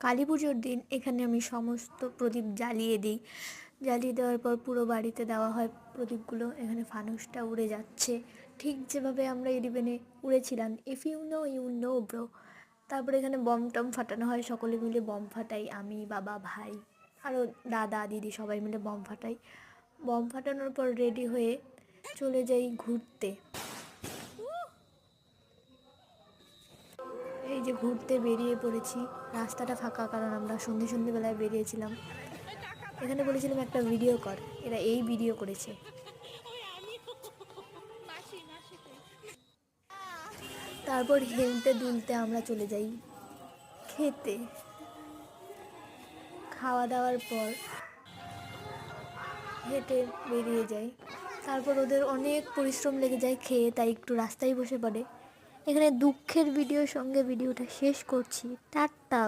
কালী পুজোর দিন এখানে আমি সমস্ত প্রদীপ জ্বালিয়ে দিই। জ্বালিয়ে দেওয়ার পর পুরো বাড়িতে দেওয়া হয় প্রদীপগুলো। এখানে ফানুসটা উড়ে যাচ্ছে ঠিক যেভাবে আমরা ইলেভেনে উড়েছিলাম, if you know you know bro. তারপরে এখানে বম টম ফাটানো হয়, সকলে মিলে বম ফাটাই, আমি, বাবা, ভাই, আরও দাদা দিদি সবাই মিলে বম ফাটাই। বম ফাটানোর পর রেডি হয়ে চলে যাই ঘুরতে। এই যে ঘুরতে বেরিয়ে পড়েছি, রাস্তাটা ফাঁকা কারণ আমরা সন্ধেবেলায় বেরিয়েছিলাম। এখানে বলেছিলাম একটা ভিডিও কর, এরা এই ভিডিও করেছে। তারপর হেলতে দুলতে আমরা চলে যাই খেতে। খাওয়া দাওয়ার পর হেঁটে বেরিয়ে যাই। তারপর ওদের অনেক পরিশ্রম লেগে যায় খেয়ে, তাই একটু রাস্তায় বসে পড়ে। এখানে দুঃখের ভিডিওর সঙ্গে ভিডিওটা শেষ করছি। টাটা।